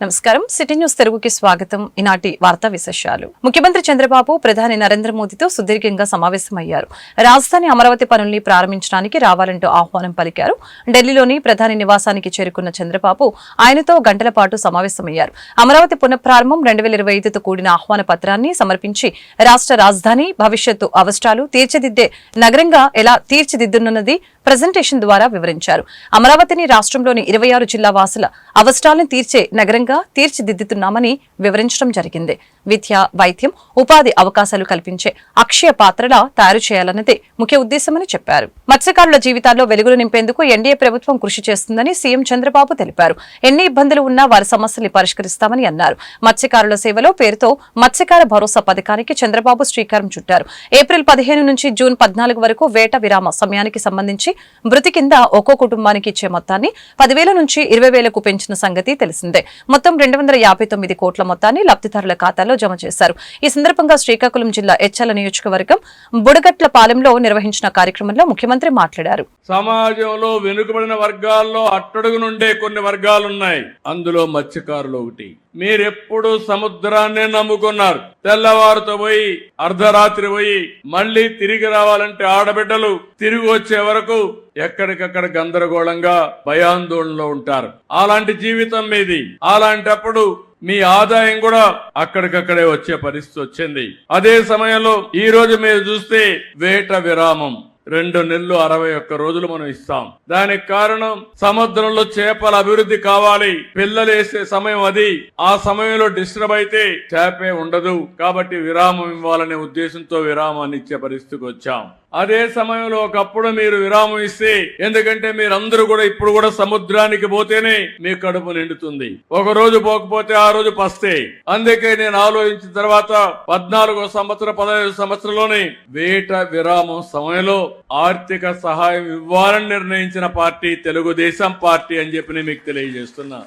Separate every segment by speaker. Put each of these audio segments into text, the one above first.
Speaker 1: నమస్కారం. City news తెలుగుకి స్వాగతం. ఈనాటి వార్తా విశేషాలు. ముఖ్యమంత్రి చంద్రబాబు ప్రధాని నరేంద్ర మోదీతో సుదీర్ఘంగా సమావేశమయ్యారు. రాజధాని అమరావతి పనుల్ని ప్రారంభించడానికి రావాలంటూ ఆహ్వానం పలికారు. ఢిల్లీలోని ప్రధాని నివాసానికి చేరుకున్న చంద్రబాబు ఆయనతో గంటల పాటు సమావేశమయ్యారు. అమరావతి పునఃప్రారంభం 2025తో కూడిన ఆహ్వాన పత్రాన్ని సమర్పించి రాష్ట్ర రాజధాని భవిష్యత్తు అవసరాలు తీర్చిదిద్దే నగరంగా ఎలా తీర్చిదిద్దునున్నది ప్రజెంటేషన్ ద్వారా వివరించారు. అమరావతిని రాష్ట్రంలోని 26 జిల్లా వాసుల అవసరాలను తీర్చే నగరంగా తీర్చిదిద్దుతున్నామని వివరించడం జరిగింది. విద్య, వైద్యం, ఉపాధి అవకాశాలు కల్పించే అక్షయ పాత్రలా తయారు చేయాలన్నదే ముఖ్య ఉద్దేశమని చెప్పారు. మత్స్యకారుల జీవితాల్లో వెలుగులు నింపేందుకు ఎన్డీఏ ప్రభుత్వం కృషి చేస్తుందని సీఎం చంద్రబాబు తెలిపారు. ఎన్ని ఇబ్బందులు ఉన్నా వారి సమస్యల్ని పరిష్కరిస్తామని అన్నారు. మత్స్యకారుల సేవలో పేరుతో మత్స్యకార భరోసా పథకానికి చంద్రబాబు శ్రీకారం చుట్టారు. ఏప్రిల్ 15 నుంచి జూన్ 14 వరకు వేట విరామ సమయానికి సంబంధించి మృతి కింద ఒక్కో కుటుంబానికి ఇచ్చే మొత్తాన్ని 10,000 నుంచి 20,000కు పెంచిన సంగతి తెలిసిందే. మొత్తం 259 కోట్ల మొత్తాన్ని లబ్ధిదారుల ఖాతాలో జమ చేశారు. ఈ సందర్భంగా శ్రీకాకుళం జిల్లా ఎచ్చల నియోజకవర్గం బుడగట్లపాలెంలో నిర్వహించిన కార్యక్రమంలో ముఖ్యమంత్రి మాట్లాడారు.
Speaker 2: సమాజంలో వెనుకబడిన వర్గాల్లో అట్టడుగు నుండే కొన్ని వర్గాలున్నాయి. అందులో మత్స్యకారులు ఒకటి. మీరెప్పుడు సముద్రాన్నే నమ్ముకున్నారు. తెల్లవారుతో పోయి అర్ధరాత్రి పోయి మళ్లీ తిరిగి రావాలంటే ఆడబిడ్డలు తిరిగి వచ్చే వరకు ఎక్కడికక్కడ గందరగోళంగా భయాందోళనలో ఉంటారు. అలాంటి జీవితం మీది. అలాంటప్పుడు మీ ఆదాయం కూడా అక్కడికక్కడే వచ్చే పరిస్థితి వచ్చింది. అదే సమయంలో ఈ రోజు మీరు చూస్తే వేట విరామం 2 నెలలు 61 రోజులు మనం ఇస్తాం. దానికి కారణం సముద్రంలో చేపల అభివృద్ధి కావాలి. పిల్లలు వేసే సమయం అది. ఆ సమయంలో డిస్టర్బ్ అయితే చేపే ఉండదు. కాబట్టి విరామం ఇవ్వాలనే ఉద్దేశంతో విరామాన్ని ఇచ్చే పరిస్థితికి వచ్చాం. అదే సమయంలో ఒకప్పుడు మీరు విరామం ఇస్తే, ఎందుకంటే మీరందరూ కూడా ఇప్పుడు కూడా సముద్రానికి పోతేనే మీ కడుపు నిండుతుంది. ఒక రోజు పోకపోతే ఆ రోజు పస్తే. అందుకే నేను ఆలోచించిన తర్వాత 14వ సంవత్సరం 15వ సంవత్సరంలోనే వేట విరామం సమయంలో ఆర్థిక సహాయం ఇవ్వాలని నిర్ణయించిన పార్టీ తెలుగుదేశం పార్టీ అని చెప్పి మీకు తెలియజేస్తున్నా.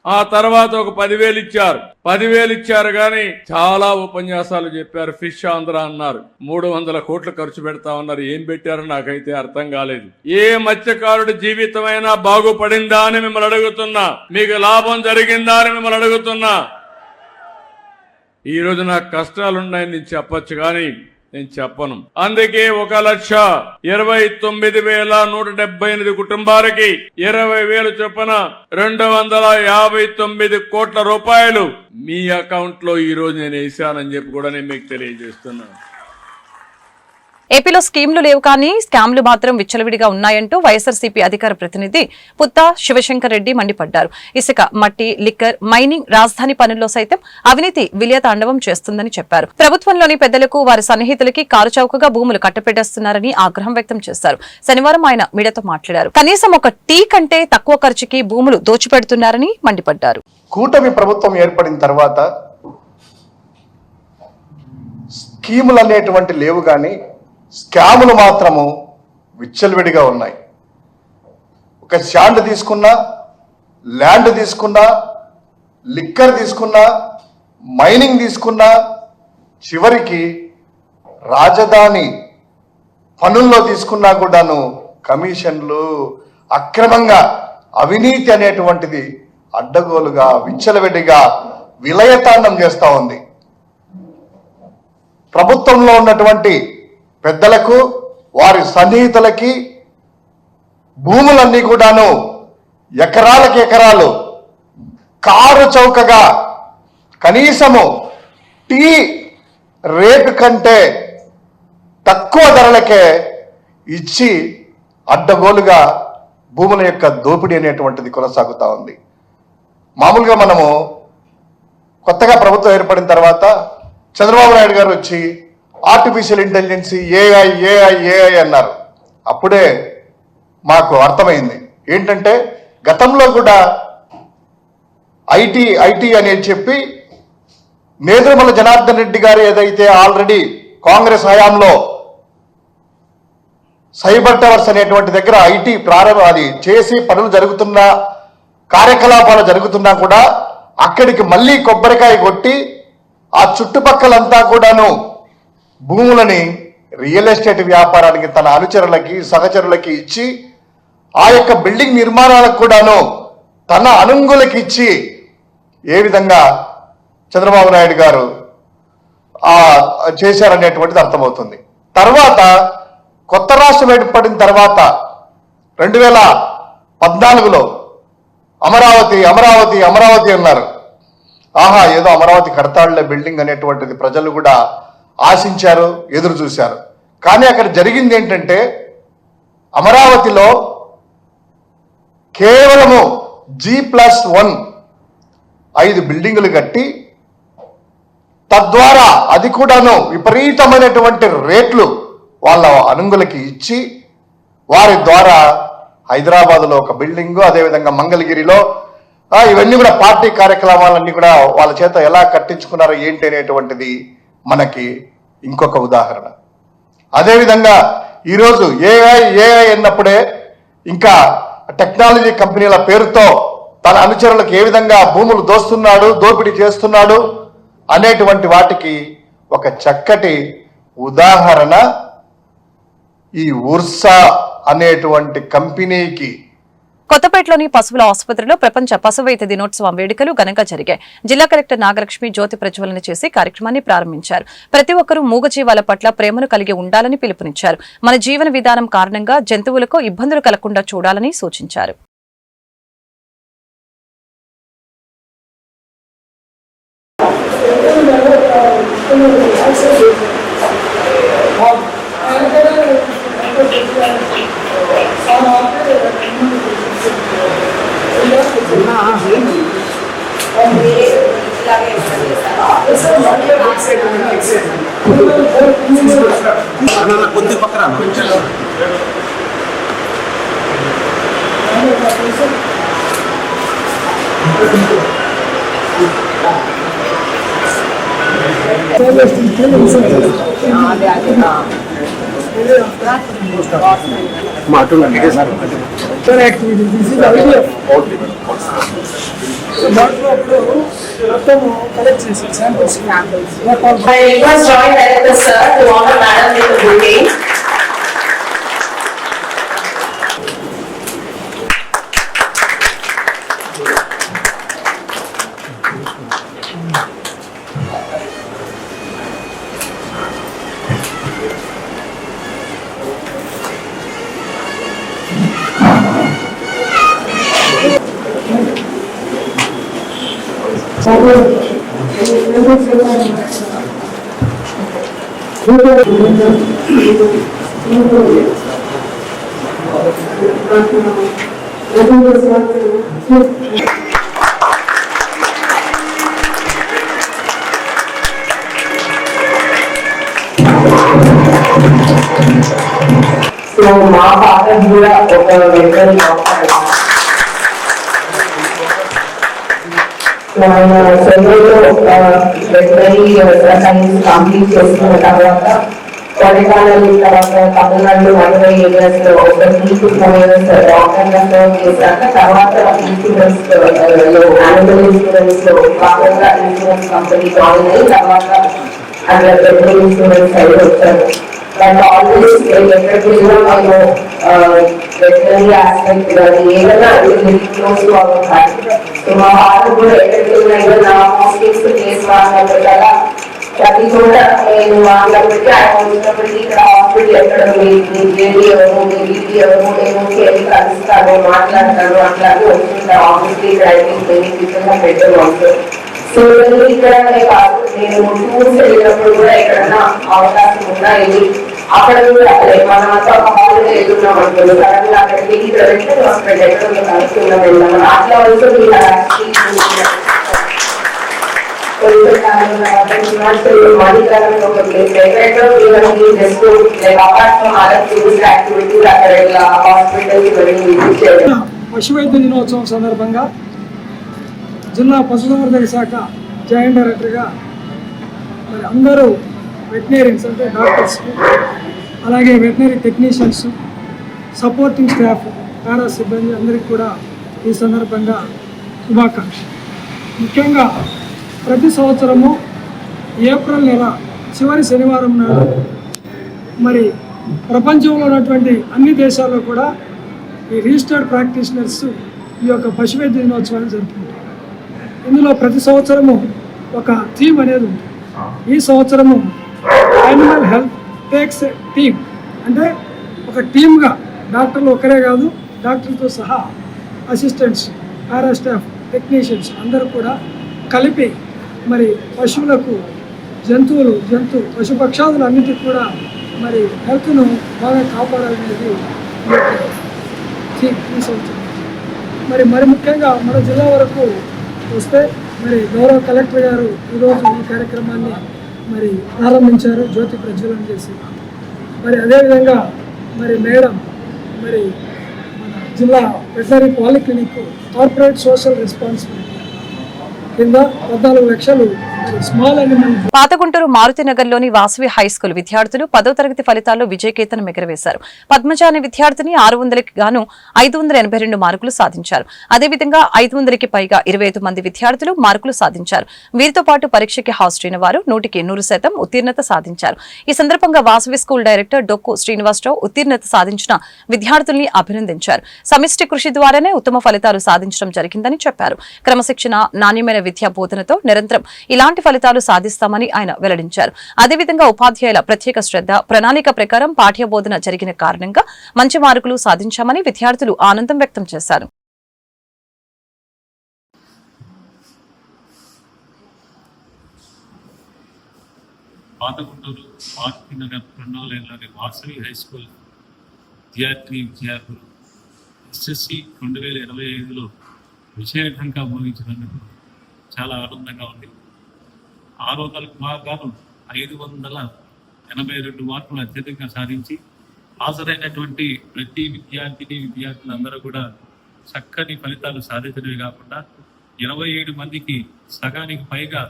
Speaker 2: ఆ తర్వాత ఒక 10,000 ఇచ్చారు. 10,000 ఇచ్చారు కానీ చాలా ఉపన్యాసాలు చెప్పారు. ఫిష్ ఆంధ్ర అన్నారు. 300 కోట్లు ఖర్చు పెడతా ఉన్నారు. ఏం పెట్టారో నాకైతే అర్థం కాలేదు. ఏ మత్స్యకారుడి జీవితమైనా బాగుపడిందా అని మిమ్మల్ని అడుగుతున్నా. మీకు లాభం జరిగిందా అని మిమ్మల్ని అడుగుతున్నా. ఈ రోజు నాకు కష్టాలున్నాయని నేను చెప్పొచ్చు కానీ నేను చెప్పను. అందుకే 1,29,178 కుటుంబాలకి 20,000 చొప్పున 259 కోట్ల రూపాయలు మీ అకౌంట్ లో ఈ రోజు నేను వేశానని చెప్పి కూడా నేను మీకు తెలియజేస్తున్నాను.
Speaker 1: ఏపీలో స్కీమ్లు లేవు కానీ స్కామ్లు మాత్రం విచ్చలవిడిగా ఉన్నాయంటూ వైఎస్ఆర్సీపీ అధికార ప్రతినిధి పుత్తా శివశంకర్ రెడ్డి మండిపడ్డారు. ఇసుక, మట్టి, లిక్కర్, మైనింగ్, రాజధాని పనుల్లో సైతం అవినీతి విలయతాండవం చేస్తుందని చెప్పారు. ప్రభుత్వంలోని పెద్దలకు వారి సన్నిహితులకి కారుచౌకగా భూములు కట్టపెట్టేస్తున్నారని ఆగ్రహం వ్యక్తం చేశారు. శనివారం ఆయన మీడియాతో మాట్లాడారు. కనీసం ఒక టీ కంటే తక్కువ ఖర్చుకి భూములు దోచిపెడుతున్నారని మండిపడ్డారు.
Speaker 3: కూటమి ప్రభుత్వం ఏర్పడిన తర్వాత స్కీములు అనేటువంటి లేవు కానీ స్కాములు మాత్రము విచ్చలవిడిగా ఉన్నాయి. ఒక శాండ్ తీసుకున్నా, ల్యాండ్ తీసుకున్నా, లిక్కర్ తీసుకున్నా, మైనింగ్ తీసుకున్నా, చివరికి రాజధాని పనుల్లో తీసుకున్నా కూడాను కమిషన్లు, అక్రమంగా అవినీతి అనేటువంటిది అడ్డగోలుగా విచ్చలవిడిగా విలయతాండం చేస్తూ ఉంది. ప్రభుత్వంలో ఉన్నటువంటి పెద్దలకు వారి సన్నిహితులకి భూములన్నీ కూడాను ఎకరాలకి ఎకరాలు కారు చౌకగా కనీసము టీ రేటు కంటే తక్కువ ధరలకే ఇచ్చి అడ్డగోలుగా భూముల యొక్క దోపిడీ అనేటువంటిది కొనసాగుతూ ఉంది. మామూలుగా మనము కొత్తగా ప్రభుత్వం ఏర్పడిన తర్వాత చంద్రబాబు నాయుడు గారు వచ్చి ఆర్టిఫిషియల్ ఇంటెలిజెన్స్ ఏఐ అన్నారు. అప్పుడే మాకు అర్థమైంది ఏంటంటే గతంలో కూడా ఐటీ అనేది చెప్పి నేదురుమల జనార్దన్ రెడ్డి గారు ఏదైతే ఆల్రెడీ కాంగ్రెస్ హయాంలో సైబర్ టవర్స్ అనేటువంటి దగ్గర ఐటీ అది చేసి పనులు జరుగుతున్నా, కార్యకలాపాలు జరుగుతున్నా కూడా అక్కడికి మళ్ళీ కొబ్బరికాయ కొట్టి ఆ చుట్టుపక్కలంతా కూడాను భూములని రియల్ ఎస్టేట్ వ్యాపారానికి తన అనుచరులకి సహచరులకి ఇచ్చి ఆ యొక్క బిల్డింగ్ నిర్మాణాలకు కూడాను తన అనుంగులకి ఇచ్చి ఏ విధంగా చంద్రబాబు నాయుడు గారు చేశారనేటువంటిది అర్థమవుతుంది. తర్వాత కొత్త రాష్ట్రం ఏర్పడిన తర్వాత 2014లో అమరావతి అమరావతి అమరావతి అన్నారు. ఆహా, ఏదో అమరావతి కడతాళ్లే బిల్డింగ్ అనేటువంటిది ప్రజలు కూడా ఆశించారు, ఎదురు చూశారు. కానీ అక్కడ జరిగింది ఏంటంటే అమరావతిలో కేవలము G+1 5 బిల్డింగులు కట్టి తద్వారా అది కూడాను విపరీతమైనటువంటి రేట్లు వాళ్ళ అనుంగులకి ఇచ్చి వారి ద్వారా హైదరాబాద్లో ఒక బిల్డింగు, అదేవిధంగా మంగళగిరిలో ఇవన్నీ కూడా పార్టీ కార్యక్రమాలన్నీ కూడా వాళ్ళ చేత ఎలా కట్టించుకున్నారో ఏంటి అనేటువంటిది మనకి ఇంకొక ఉదాహరణ. అదేవిధంగా ఈరోజు ఏఐ అన్నప్పుడే ఇంకా టెక్నాలజీ కంపెనీల పేరుతో తన అనుచరులకు ఏ విధంగా భూములు దోపిడీ చేస్తున్నాడు అనేటువంటి వాటికి ఒక చక్కటి ఉదాహరణ ఈ ఉర్సా అనేటువంటి కంపెనీకి.
Speaker 1: కొత్తపేటలోని పశువుల ఆసుపత్రిలో ప్రపంచ పశువైద్య దినోత్సవం వేడుకలు ఘనంగా జరిగాయి. జిల్లా కలెక్టర్ నాగలక్ష్మి జ్యోతి ప్రజ్వలన చేసి కార్యక్రమాన్ని ప్రారంభించారు. ప్రతి ఒక్కరూ మూగజీవాల పట్ల ప్రేమను కలిగి ఉండాలని పిలుపునిచ్చారు. మన జీవన విధానం కారణంగా జంతువులకు ఇబ్బందులు కలగకుండా చూడాలని సూచించారు.
Speaker 4: కొద్ది పక్కన
Speaker 5: మా ఫాదర్ కూడా ఒక వెటరన్ డాక్టర్. ఆయన సెలవులో వెటరనరీ సైన్స్ కంప్లీట్ చేసుకున్న తర్వాత కొడైకెనాల్ తర్వాత తమిళనాడు మధురై ఏరియాస్ లో ఒక 3 to 4 years డాక్టర్గా సర్వ్ చేశాక తర్వాత ఇన్సూరెన్స్ లో యానిమల్ ఇన్సూరెన్స్ లో భాగంగా ఇన్సూరెన్స్ కంపెనీ జాయిన్ అయ్యి తర్వాత అట్లా వెటరనరీ ఇన్సూరెన్స్ సైడ్ వచ్చారు. But always electric veterinary aspect ఏదైనా very close to our heart. So మా హార్ట్ కూడా ఎక్కడికి నా మోస్టింగ్స్ కేసు వాడినప్పుడు కదా ప్రతి చోట నేను వాడినప్పటికీ ఆయన వచ్చినప్పటికీ ఇక్కడ హాస్పిటల్ ఎక్కడ జేడీ ఎవరు బీడీ ఎవరు నేను వెళ్ళి కలుస్తాను మాట్లాడతాను అట్లాగే వస్తుంటాను. ఆబ్వియస్లీ ఇక్కడ అయితే బెనిఫిషియల్గా బెటర్ ఉంటుంది. సో ఇక్కడ కాదు నేను టూర్స్ వెళ్ళినప్పుడు కూడా ఎక్కడన్నా అవకాశం ఉన్నా వెళ్ళి అక్కడ కూడా మనతో హాలిడే వెళ్తున్నాం అనుకోండి సడన్ గా అక్కడికి ఇక్కడ వెళ్తే హాస్పిటల్ ఎక్కడ కలుస్తున్నాం వెళ్దాం అట్లా వస్తే మీరు మణికరంలో ఒక ప్లేస్ ఎక్కడెక్కడ just apart from other tourist activities అక్కడ ఇలా హాస్పిటల్ వెళ్ళి విజిట్ చేయడం.
Speaker 6: పశువైద్య దినోత్సవం సందర్భంగా జిల్లా పశుసంవర్ధక శాఖ జాయింట్ డైరెక్టర్గా మరి అందరూ వెటనరీన్స్ అంటే డాక్టర్స్ అలాగే వెటనరీ టెక్నీషియన్స్ సపోర్టింగ్ స్టాఫ్ పారా సిబ్బంది అందరికీ కూడా ఈ సందర్భంగా శుభాకాంక్షలు. ముఖ్యంగా ప్రతి సంవత్సరము ఏప్రిల్ నెల చివరి శనివారం నాడు మరి ప్రపంచంలో ఉన్నటువంటి అన్ని దేశాల్లో కూడా ఈ రిజిస్టర్డ్ ప్రాక్టీషనర్స్ ఈ యొక్క పశువైద్య దినోత్సవాన్ని జరుపుకుంటారు. ఇందులో ప్రతి సంవత్సరము ఒక థీమ్ అనేది ఉంటుంది. ఈ సంవత్సరము యానిమల్ హెల్త్ టేక్స్ టీమ్, అంటే ఒక టీమ్గా డాక్టర్లు ఒక్కరే కాదు, డాక్టర్లతో సహా అసిస్టెంట్స్, పారా స్టాఫ్, టెక్నీషియన్స్ అందరూ కూడా కలిపి మరి పశువులకు పశుపక్షాదులు అన్నిటికీ కూడా మరి హెల్త్ను బాగా కాపాడాలనేది ఈ సంవత్సరం. మరి ముఖ్యంగా మన జిల్లా వరకు వస్తే మరి గౌరవ కలెక్టర్ గారు ఈరోజు ఈ కార్యక్రమాన్ని మరి ప్రారంభించారు, జ్యోతి ప్రజ్వలన చేసి. మరి అదేవిధంగా మరి మేడం మరి మన జిల్లా veterinary polyclinic corporate social responsibility కింద 14 లక్షలు స్మాల్ అనిమల్.
Speaker 1: పాతగుంటూరు మారుతినగర్లోని వాసవి హై స్కూల్ విద్యార్థులు 10వ తరగతి ఫలితాల్లో విజయకేతనం ఎగరవేశారు. పద్మజ అనే విద్యార్థిని 600కి గాను 582 మార్కులు సాధించారు. అదేవిధంగా 500కి పైగా 25 మంది విద్యార్థులు మార్కులు సాధించారు. వీరితో పాటు పరీక్షకి హాజరైన వారు 100కి 100% ఉత్తీర్ణత సాధించారు. ఈ సందర్భంగా వాసవి స్కూల్ డైరెక్టర్ డొక్కు శ్రీనివాసరావు ఉత్తీర్ణత సాధించిన విద్యార్థుల్ని అభినందించారు. సమిష్టి కృషి ద్వారానే ఉత్తమ ఫలితాలు సాధించడం జరిగిందని చెప్పారు. క్రమశిక్షణ, నాణ్యమైన విద్యా బోధనతో నిరంతరం ఇలాంటి ఫలితాలు సాధిస్తామని ఆయన వెల్లడించారు. అదేవిధంగా ఉపాధ్యాయుల ప్రత్యేక శ్రద్ధ, ప్రణాళిక ప్రకారం పాఠ్య బోధన జరిగిన కారణంగా మంచి మార్కులు సాధించామని విద్యార్థులు ఆనందం వ్యక్తం చేశారు.
Speaker 7: పాతగుంటూరు మారుతినగర్ 2వ లైన్లోని వాసవి హై స్కూల్ విద్యార్థులు ఎస్ఎస్సి 2025లో విజయవంతంగా ముగించినందుకు చాలా ఆనందంగా ఉంది. 600కు గాను 582 మార్కులు అత్యధికంగా సాధించి హాజరైనటువంటి ప్రతి విద్యార్థులందరూ కూడా చక్కని ఫలితాలు సాధించడమే కాకుండా 27 మందికి సగానికి పైగా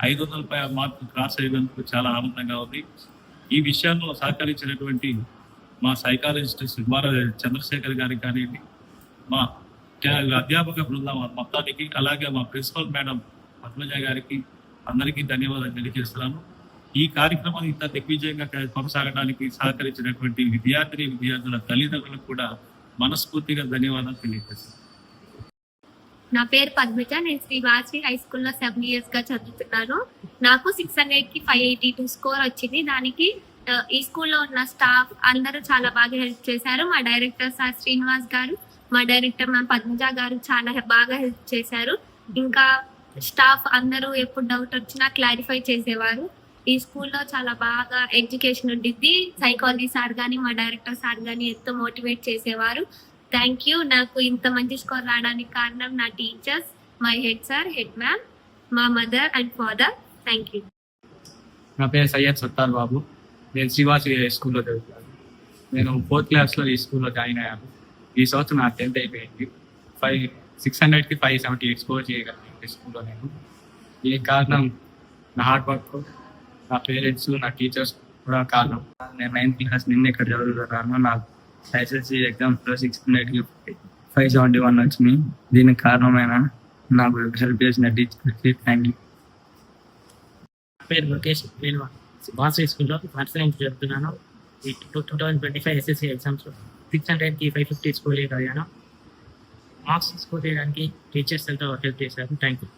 Speaker 7: 500 మార్కులు క్రాస్ అయినందుకు చాలా ఆనందంగా ఉంది. ఈ విషయాల్లో సహకరించినటువంటి మా సైకాలజిస్ట్ సుబ్బారావు చంద్రశేఖర్ గారికి కానివ్వండి, మా అధ్యాపక బృందం మొత్తానికి, అలాగే మా ప్రిన్సిపల్ మేడం పద్మజ గారికి అందరికీ ధన్యవాదాలు తెలియజేస్తున్నాను. ఈ కార్యక్రమం ఇంత దిగ్విజయంగా కొనసాగడానికి సహకరించినటువంటి విద్యార్థుల తల్లిదండ్రులకు కూడా మనస్ఫూర్తిగా ధన్యవాదాలు తెలియజేస్తున్నాను.
Speaker 8: నా పేరు పద్మజ. నేను శ్రీ వాసవి హై స్కూల్లో 7 years గా చదువుతున్నాను. నాకు 600కి 582 స్కోర్ వచ్చింది. దానికి ఈ స్కూల్లో ఉన్న స్టాఫ్ అందరూ చాలా బాగా హెల్ప్ చేశారు. మా డైరెక్టర్ సార్ శ్రీనివాస్ గారు, మా డైరెక్టర్ మ్యామ్ పద్మజ గారు చాలా బాగా హెల్ప్ చేశారు. ఇంకా స్టాఫ్ అందరూ ఎప్పుడు డౌట్ వచ్చినా క్లారిఫై చేసేవారు. ఈ స్కూల్లో చాలా బాగా ఎడ్యుకేషన్ ఉండిద్ది. సైకాలజీ సార్ కానీ, మా డైరెక్టర్ సార్ కానీ ఎంతో మోటివేట్ చేసేవారు. Thank you. నాకు ఇంత మంచి స్కోర్ రావడానికి కారణం నా teachers, my head sir, head ma'am, మా mother and father. Thank you.
Speaker 9: నా పేరు సయ్యద్ సత్తార్ బాబు. నేను శ్రీవాసవి హై స్కూల్లో చదువుతాను. నేను 4th క్లాస్లో ఈ స్కూల్లో జాయిన్ అయ్యాను. ఈ సంవత్సరం నా 10th అయిపోయింది. 600కి 578 స్కోర్ చేయగలను ఈ స్కూల్లో. నేను దీనికి కారణం నా హార్డ్ వర్క్, నా పేరెంట్స్, నా టీచర్స్ కూడా కారణం. నేను 9th క్లాస్ నిన్న ఇక్కడ చదువుతున్నాను. నాకు ఎస్ఎస్సి ఎగ్జామ్స్లో 600కి 571 వచ్చినాయి. దీనికి కారణమైన నాకు హెల్ప్ చేసిన టీచర్స్కి థ్యాంక్ యూ.
Speaker 10: నా పేరు ముఖేష్. నేను వాసవి స్కూల్లో ఫస్ట్ నుంచి చెప్తున్నాను. ఈ 2025 ఎస్ఎస్సి ఎగ్జామ్స్లో 600కి 550 స్కోర్ చేయగలిగాను. మార్క్స్ స్కోర్ చేయడానికి టీచర్స్ ఎంతో హెల్ప్ చేశారు. Thank you.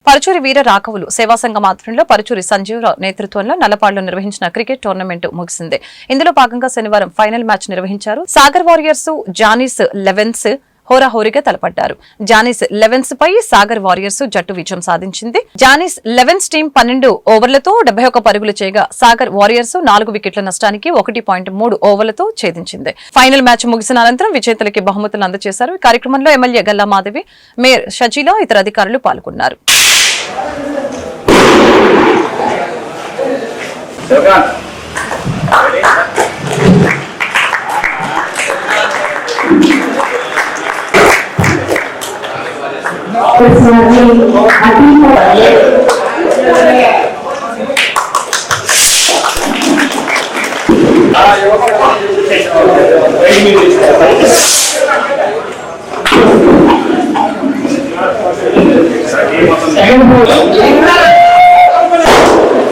Speaker 1: పరుచూరి వీర రాఘవులు సేవా సంఘం ఆధ్వర్యంలో పరుచూరి సంజీవరావు నేతృత్వంలో నల్లపాడులో నిర్వహించిన క్రికెట్ టోర్నమెంట్ ముగిసింది. ఇందులో భాగంగా శనివారం ఫైనల్ మ్యాచ్ నిర్వహించారు. సాగర్ వారియర్స్ జానీస్ 11s హోరాహోరీగా తలపడ్డారు. జానీస్ 11s పై సాగర్ వారియర్స్ జట్టు విజయం సాధించింది. జానీస్ 11s టీం 12 ఓవర్లతో 71 పరుగులు చేయగా సాగర్ వారియర్స్ 4 వికెట్ల నష్టానికి 1.3 ఓవర్లతో ఛేదించింది. ఫైనల్ మ్యాచ్ ముగిసిన అనంతరం విజేతలకి బహుమతులు అందజేశారు. ఈ కార్యక్రమంలో ఎమ్మెల్యే గల్లా మాధవి, మేయర్ షజీలా, ఇతర అధికారులు పాల్గొన్నారు.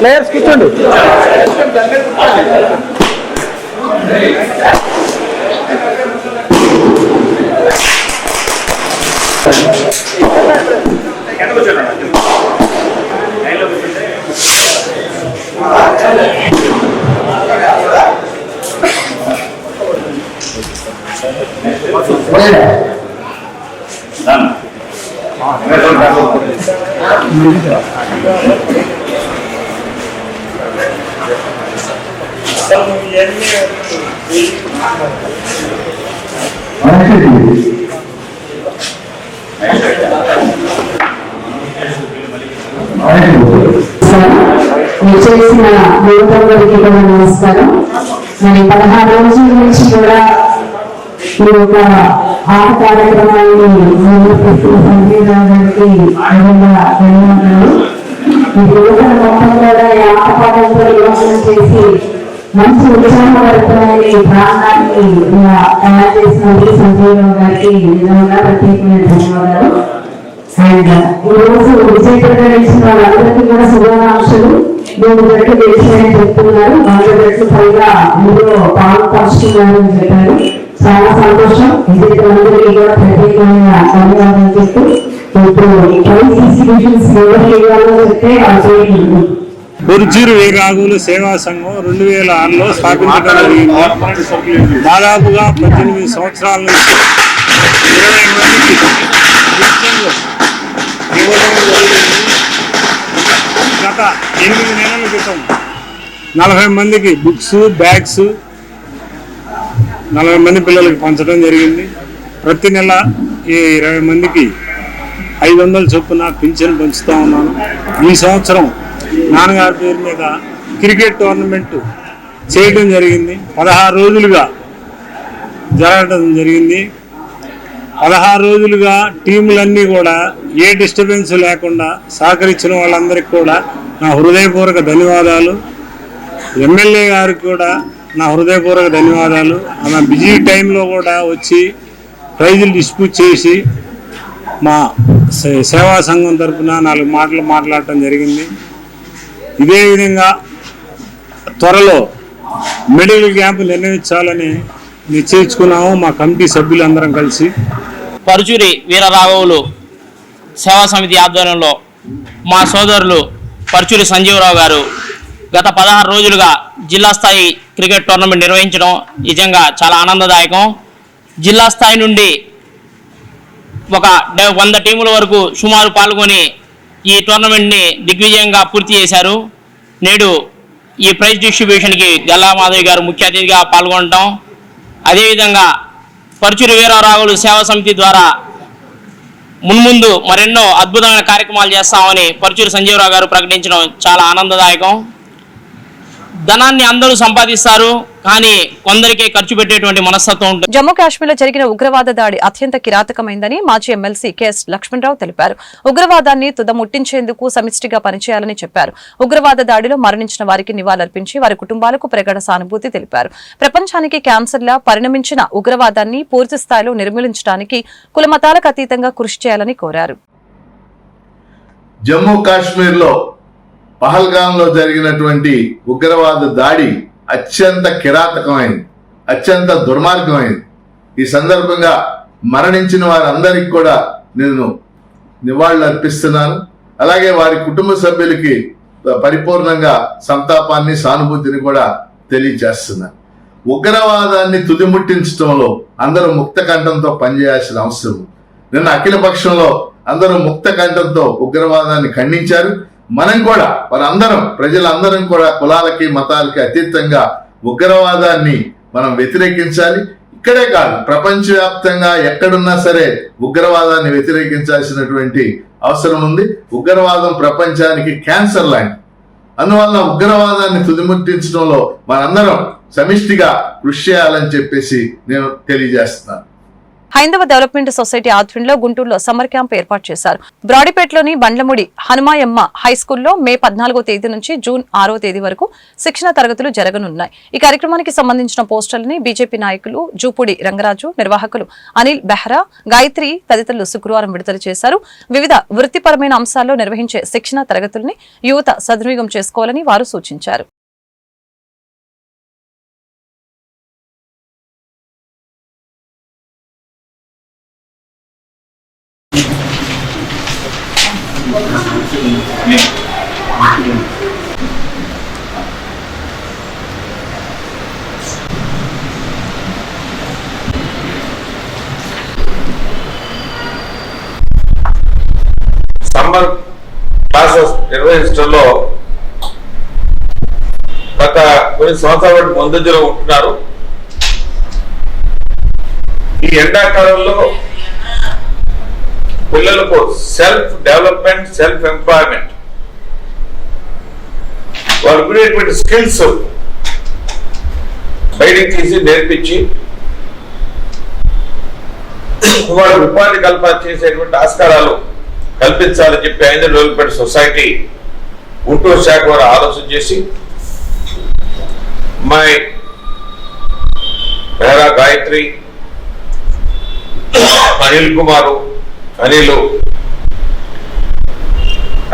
Speaker 4: ప్లేయర్స్ కూర్చోండి.
Speaker 5: చేసిన యువతకి కూడా నమస్కారం. మరి 16 రోజుల నుంచి కూడా ఈ యొక్క ఆట కార్యక్రమాన్ని సంజయ్ గారికి ధన్యవాదాలు. ఈ యువతను మొత్తం కూడా ఈ ఆట పాటలతో యోచన చేసి మంచి ఉత్సాహభరితమైన ప్రాంతాన్ని తయారు చేసినందుకు సంజయ్ గారికి నిజంగా ప్రత్యేకమైన ధన్యవాదాలు. అండ్ ఈరోజు విజయ ప్రకటించిన వాళ్ళందరికీ కూడా శుభాకాంక్షలు. 3 రెట్లు గెలిచాయని చెప్తున్నారు, 4 రెట్లు పైగా ఇందులో పాల్పంచుతున్నారని చెప్పారు. చాలా సంతోషం. విజేతలందరికీ కూడా ప్రత్యేకమైన ధన్యవాదాలు చెప్తూ ఇప్పుడు ప్రైజ్ డిస్ట్రిబ్యూషన్స్ ఎవరికి ఇవ్వాలో చెప్తే
Speaker 4: పొరుచూరు వీరరాఘవులు సేవా సంఘం 2006లో స్థాపించడం జరిగింది. దాదాపుగా 18 సంవత్సరాల నుంచి 20 మందికి ఇవ్వడం జరిగింది. గత 8 నెలల క్రితం 40 మందికి బుక్స్, బ్యాగ్స్ 40 మంది పిల్లలకి పంచడం జరిగింది. ప్రతి నెల ఈ 20 మందికి 500 చొప్పున పింఛన్ పంచుతూ ఉన్నాను. ఈ సంవత్సరం నాన్నగారి పేరు మీద క్రికెట్ టోర్నమెంట్ చేయడం జరిగింది. 16 రోజులుగా జరగడం జరిగింది. 16 రోజులుగా టీములన్నీ కూడా ఏ డిస్టర్బెన్స్ లేకుండా సహకరించిన వాళ్ళందరికీ కూడా నా హృదయపూర్వక ధన్యవాదాలు. ఎమ్మెల్యే గారికి కూడా నా హృదయపూర్వక ధన్యవాదాలు. ఆమె బిజీ టైంలో కూడా వచ్చి ప్రైజులు డిస్ట్రిబ్యూట్ చేసి మా సేవా సంఘం తరఫున 4 మాటలు మాట్లాడటం జరిగింది. ఇదే విధంగా త్వరలో మెడికల్ క్యాంపు నిర్వహించాలని నిశ్చయించుకున్నాము మా కమిటీ సభ్యులందరం కలిసి.
Speaker 10: పరుచూరి వీరరాఘవులు సేవా సమితి ఆధ్వర్యంలో మా సోదరులు పరుచూరి సంజీవరావు గారు గత 16 రోజులుగా జిల్లా స్థాయి క్రికెట్ టోర్నమెంట్ నిర్వహించడం నిజంగా చాలా ఆనందదాయకం. జిల్లా స్థాయి నుండి ఒక 100 టీముల వరకు సుమారు పాల్గొని ఈ టోర్నమెంట్ని దిగ్విజయంగా పూర్తి చేశారు. నేడు ఈ ప్రైజ్ డిస్ట్రిబ్యూషన్కి గల్లా మాధవి గారు ముఖ్య అతిథిగా పాల్గొనడం, అదేవిధంగా పరుచూరి వీరరాఘవులు సేవా సమితి ద్వారా మున్ముందు మరెన్నో అద్భుతమైన కార్యక్రమాలు చేస్తామని పరుచూరి సంజీవరావు గారు ప్రకటించడం చాలా ఆనందదాయకం. ధనాన్ని అందరూ సంపాదిస్తారు, కానీ కొందరికే ఖర్చు పెట్టేటువంటి మనస్తత్వం ఉంటుంది.
Speaker 1: జమ్మూ కాశ్మీర్ లో జరిగిన ఉగ్రవాద దాడి అత్యంత కిరాతకమైందని మాజీ ఎమ్మెల్సీ కెఎస్ లక్ష్మణరావు తెలిపారు. ఉగ్రవాదాన్ని తుదముట్టించేందుకు సమిష్టిగా పనిచేయాలని చెప్పారు. ఉగ్రవాద దాడిలో మరణించిన వారికి నివాళులర్పించి వారి కుటుంబాలకు ప్రగాఢ సానుభూతి తెలిపారు. ప్రపంచానికి క్యాన్సర్లా పరిణమించిన ఉగ్రవాదాన్ని పూర్తి స్థాయిలో నిర్మూలించడానికి కులమతాలకు అతీతంగా కృషి చేయాలని కోరారు.
Speaker 11: జమ్మూ కాశ్మీర్ లో పహల్గాంలో జరిగినటువంటి ఉగ్రవాద దాడి అత్యంత కిరాతకమైంది, అత్యంత దుర్మార్గమైంది. ఈ సందర్భంగా మరణించిన వారందరికీ కూడా నేను నివాళులు అర్పిస్తున్నాను. అలాగే వారి కుటుంబ సభ్యులకి పరిపూర్ణంగా సంతాపాన్ని, సానుభూతిని కూడా తెలియజేస్తున్నాను. ఉగ్రవాదాన్ని తుదిముట్టించడంలో అందరూ ముక్త కంఠంతో పనిచేయాల్సిన అవసరం. నిన్న అఖిల పక్షంలో అందరూ ముక్త కంఠంతో ఉగ్రవాదాన్ని ఖండించారు. మనం కూడా మనందరం ప్రజలందరం కూడా కులాలకి మతాలకి అతీతంగా ఉగ్రవాదాన్ని మనం వ్యతిరేకించాలి. ఇక్కడే కాదు, ప్రపంచవ్యాప్తంగా ఎక్కడున్నా సరే ఉగ్రవాదాన్ని వ్యతిరేకించాల్సినటువంటి అవసరం ఉంది. ఉగ్రవాదం ప్రపంచానికి క్యాన్సర్ లాంటి. అందువల్ల ఉగ్రవాదాన్ని తుదిముట్టించడంలో మనందరం సమిష్టిగా కృషి చేయాలని చెప్పేసి నేను తెలియజేస్తున్నాను.
Speaker 1: హైందవ డెవలప్మెంట్ సొసైటీ ఆధ్వర్యంలో గుంటూరులో సమ్మర్ క్యాంప్ ఏర్పాటు చేశారు. బ్రాడీపేటలోని బండ్లముడి హనుమాయమ్మ హైస్కూల్లో మే 14వ తేదీ నుంచి జూన్ 6వ తేదీ వరకు శిక్షణ తరగతులు జరగనున్నాయి. ఈ కార్యక్రమానికి సంబంధించిన పోస్టర్లని బీజేపీ నాయకులు జూపూడి రంగరాజు, నిర్వాహకులు అనిల్ బెహ్రా, గాయత్రి తదితరులు శుక్రవారం విడుదల చేశారు. వివిధ వృత్తిపరమైన అంశాల్లో నిర్వహించే శిక్షణ తరగతుల్ని యువత సద్వినియోగం చేసుకోవాలని వారు సూచించారు.
Speaker 12: సమ్మర్ క్లాసెస్ నిర్వహించడంలో గత కొన్ని సంవత్సరాల ముందంజలో ఉంటున్నారు. ఈ ఎండాకాలంలో పిల్లలకు సెల్ఫ్ డెవలప్మెంట్, సెల్ఫ్ ఎంప్లాయ్మెంట్, వారికి ఉండేటువంటి స్కిల్స్ బయటికి తీసి నేర్పించి వారి ఉపాధి కల్పన చేసేటువంటి ఆస్కారాలు కల్పించాలని చెప్పి ఐంద్ర డెవలప్మెంట్ సొసైటీ గుంటూరు శాఖ వారు ఆలోచన చేసి మై మేరా గాయత్రి, అనిల్ కుమారు, అనిల్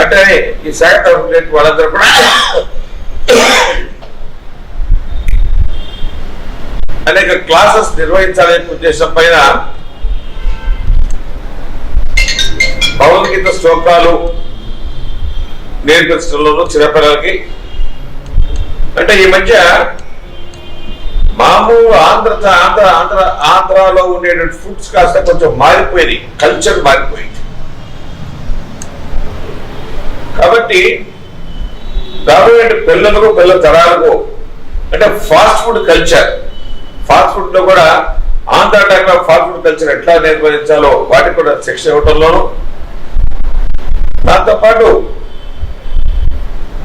Speaker 12: అంటే ఈ శాఖ వాళ్ళందరూ కూడా అనేక క్లాసెస్ నిర్వహించాలనే ఉద్దేశం పైన భగవద్గీత శ్లోకాలు నేర్పించడంలోనూ చిన్నపిల్లలకి, అంటే ఈ మధ్య మామూలు ఆంధ్రాలో ఉండేటువంటి ఫుడ్స్ కాస్త కొంచెం మారిపోయింది, కల్చర్ మారిపోయింది. కాబట్టి రాబోయే పిల్లలకు, పిల్లల తరాలకు అంటే fast food culture, fast food లో కూడా Andhra type of fast food culture ఎట్లా నిర్వహించాలో వాటికి కూడా శిక్షణ ఇవ్వడంలోనూ, దాంతోపాటు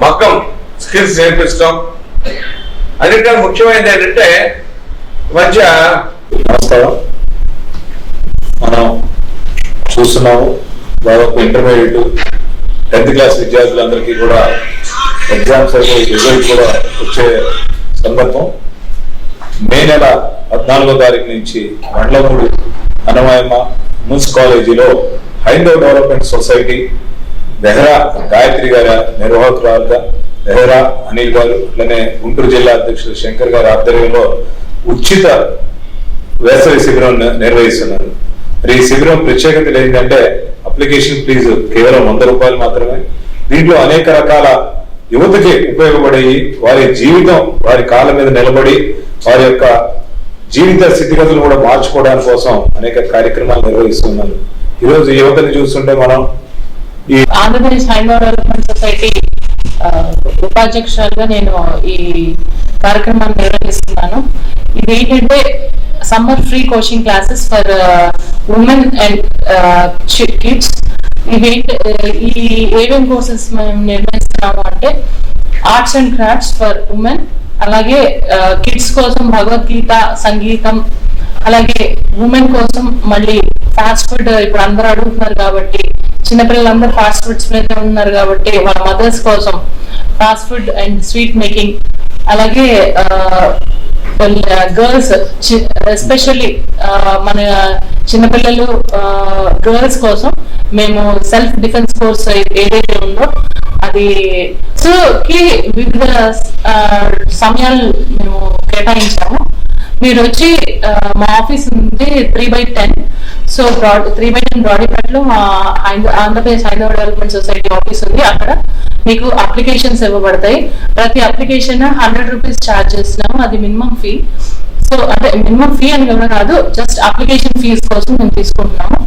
Speaker 12: మగ్గం స్కిల్స్ నేర్పిస్తాం. అన్నిటికన్నా ముఖ్యమైనది ఏంటంటే మధ్య
Speaker 13: నమస్కారం. మనం చూస్తున్నాము దాదాపు ఇంటర్మీడియట్ 10th క్లాస్ విద్యార్థులందరికీ కూడా ఎగ్జామ్స్ అయిపోయి రిజల్ట్ కూడా వచ్చే సందర్భం. మే నెల 14వ తారీఖు నుంచి మండలమూడి అన్నమయ్యమ్మ ఉమెన్స్ కాలేజీలో హైందవ డెవలప్మెంట్ సొసైటీ నెహ్రా గాయత్రి గారి నిర్వాహకురాలుగా, నెహ్రా అనిల్ గారు, అట్లనే గుంటూరు జిల్లా అధ్యక్షుడు శంకర్ గారి ఆధ్వర్యంలో ఉచిత వేసవి శిబిరం నిర్వహిస్తున్నారు. మరి ఈ శిబిరం ప్రత్యేకతలు ఏంటంటే అప్లికేషన్ ఫీజు కేవలం 100 రూపాయలు మాత్రమే. దీంట్లో అనేక రకాల యువతకి ఉపయోగపడి వారి జీవితం, వారి కాళ్ళ మీద నిలబడి వారి యొక్క జీవిత స్థితిగతులు కూడా మార్చుకోవడానికి కోసం అనేక కార్యక్రమాలు నిర్వహిస్తున్నారు. ఈరోజు యువతని చూస్తుంటే మనం ఈ
Speaker 14: ఆంధ్రప్రదేశ్ హైందవ డెవలప్మెంట్ సొసైటీ ఉపాధ్యక్షురాలుగా నేను ఈ కార్యక్రమాన్ని నిర్వహిస్తున్నాను. ఇది ఏంటంటే summer free coaching classes for women and kids. ఈ ఏమేం కోర్సెస్ మేము నిర్వహిస్తున్నాము అంటే arts and crafts for women, అలాగే కిడ్స్ కోసం భగవద్గీత, సంగీతం, అలాగే ఉమెన్ కోసం మళ్ళీ ఫాస్ట్ ఫుడ్. ఇప్పుడు అందరూ అడుగుతున్నారు కాబట్టి, చిన్నపిల్లలందరూ ఫాస్ట్ ఫుడ్స్ మీద ఉన్నారు కాబట్టి వాళ్ళ మదర్స్ కోసం fast food and sweet making, అలాగే గర్ల్స్ ఎస్పెషల్లీ మన చిన్నపిల్లలు గర్ల్స్ కోసం మేము సెల్ఫ్ డిఫెన్స్ కోర్స్ ఏదైతే ఉందో అది వివిధ సమయాలు మేము కేటాయించాము. మీరు వచ్చి మా ఆఫీస్ ఉంది 3/10. సో 3/10 బ్రాడీపేటలో మా ఆంధ్రప్రదేశ్ హైందవ డెవలప్మెంట్ సొసైటీ ఆఫీస్ ఉంది. అక్కడ మీకు అప్లికేషన్స్ ఇవ్వబడతాయి. ప్రతి అప్లికేషన్ 100 రూపీస్ ఛార్జ్ చేస్తున్నాము. అది మినిమం ఫీ. సో అంటే మినిమం ఫీ అని కూడా కాదు, జస్ట్ అప్లికేషన్ ఫీజ్ కోసం మేము తీసుకుంటున్నాము.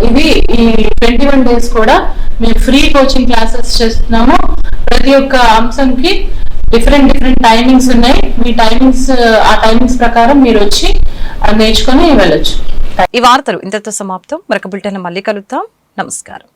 Speaker 14: ఇది ఈ 21 days కూడా మేము ఫ్రీ కోచింగ్ క్లాసెస్ చేస్తున్నాము. ప్రతి ఒక్క అంశంకి డిఫరెంట్ టైమింగ్స్ ఉన్నాయి. మీ ఆ టైమింగ్స్ ప్రకారం మీరు వచ్చి నేర్చుకొని వెళ్ళొచ్చు.
Speaker 1: ఈ వార్తలు ఇంతతో సమాప్తం. మరొక బులెటిన్ మళ్ళీ కలుద్దాం. నమస్కారం.